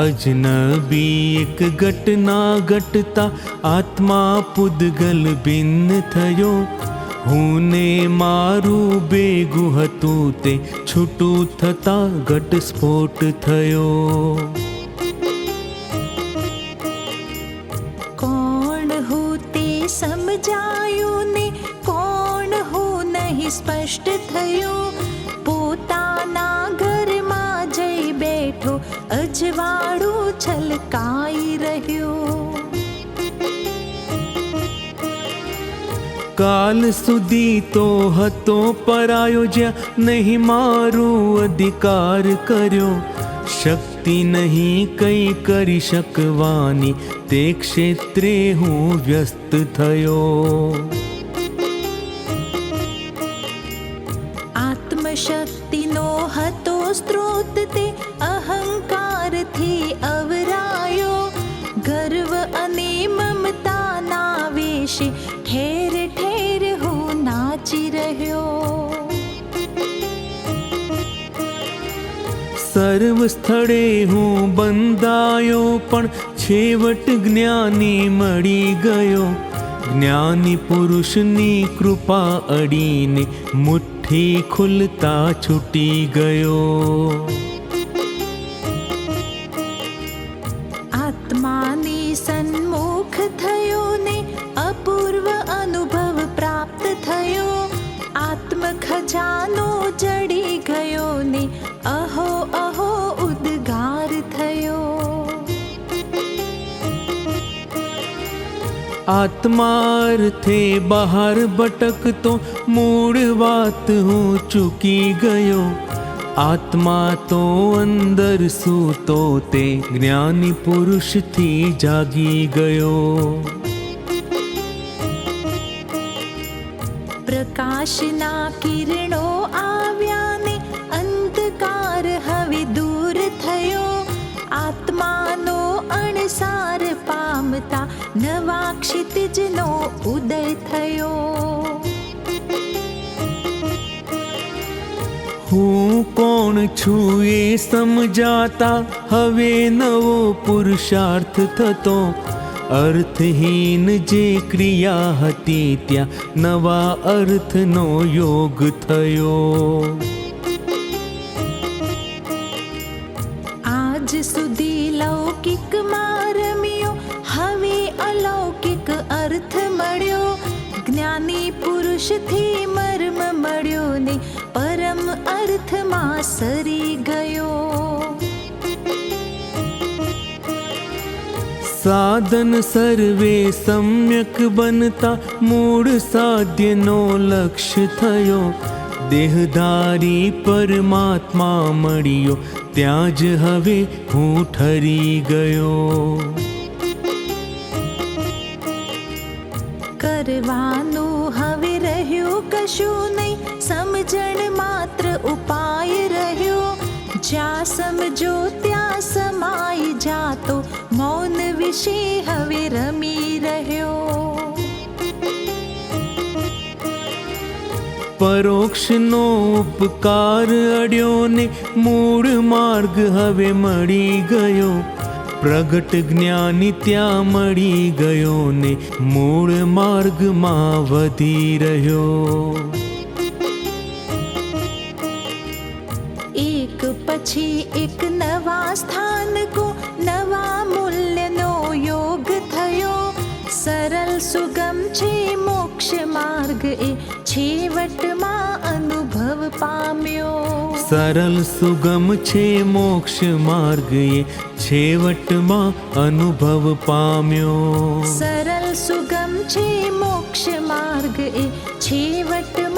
અજનબી એક ઘટના ઘટતા આત્મા પૂદગલ ભિન્ન થયો. હું ને મારું ભેગું હતું તે છૂટું થતા ઘટસ્ફોટ થયો. કોણ હું તે સમજાયું ને કોણ હું નહીં સ્પષ્ટ થયું. પોતાના ઘરમાં જઈ બેઠો અજવાળું છલકાઈ રહ્યું. કાલ સુધી તો હતો પરાયો જ્યાં નહીં મારું અધિકાર કર્યો. શક્તિ નહીં કંઈ કરી શકવાની તે ક્ષેત્રે હું વ્યસ્ત થયો. આત્મશક્તિનો હતો સ્ત્રોત તે અહંકારથી અવરાયો. ગર્વ અને મમતાના વેશે ઠેર ઠેર હું નાચી રહ્યો. સર્વ સ્થળે હું બંધાયો પણ છેવટ જ્ઞાની મળી ગયો. જ્ઞાની પુરુષની કૃપા અડીને મુઠ્ઠી ખુલતા છૂટી ગયો. આત્માની સન્મુખ થયો ને અપૂર્વ અનુભવ પ્રાપ્ત થયો. આત્મ ખજાનો જડી ગયો ને અહો અહો ઉદ્ગાર થયો. આત્માર્થે બહાર ભટકતો મૂળ વાત હું ચૂકી ગયો. આત્મા તો અંદર સૂતો તે જ્ઞાની પુરુષથી જાગી ગયો. પ્રકાશના કિરણો આવ્યા ને અંધકાર હવે દૂર થયો. આત્માનો અણસાર પામતા નવા ક્ષિતિજનો ઉદય થયો. હું કોણ છું એ સમજાતા હવે નવો પુરુષાર્થ થતો. અર્થહીન જે ક્રિયા હતી ત્યાં નવા અર્થનો યોગ થયો. આજ સુધી લૌકિકમાં રમ્યો હવે અલૌકિક અર્થ મળ્યો. જ્ઞાની પુરુષથી મર્મ મળ્યો ને પરમ અર્થમાં સરી ગયો. સાધન સર્વે સમ્યક બનતા મૂળ સાધ્યનો લક્ષ્ય થયો. દેહધારી પરમાત્મા મળ્યો ત્યાં જ હવે હું ઠરી ગયો. કરવાનું હવે રહ્યું કશું નહીં સમજણ માત્ર ઉપાય રહ્યો. જ્યાં સમજો ત્યાં સમાઈ જાતો મૌન વિશે હવે રમી રહ્યો. પરોક્ષનો ઉપકાર અડ્યો ને મૂળ માર્ગ હવે મળી ગયો. પ્રગટ જ્ઞાની ત્યાં મળી ગયો ને મૂળ માર્ગમાં વધી રહ્યો. એક પછી એક નવા સ્થાનકો નવા મૂલ્યનો યોગ થયો. સરળ સુગમ છે મોક્ષ માર્ગ એ છેવટમાં અનુભવ પામ્યો. સરળ સુગમ છે મોક્ષ માર્ગ એ છેવટમાં અનુભવ પામ્યો. સરળ સુગમ છે મોક્ષ માર્ગ એ છેવટમાં